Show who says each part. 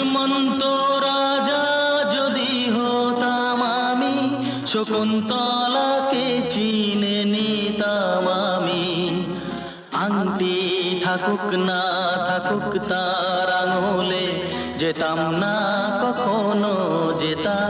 Speaker 1: দুষ্মন্ত রাজা যদি হতাম আমি, শকুন্তলাকে চিনে নিতাম আমি। আংটি থাকুক না থাকুক তার আঙুলে, যেতাম না কখনো যেতাম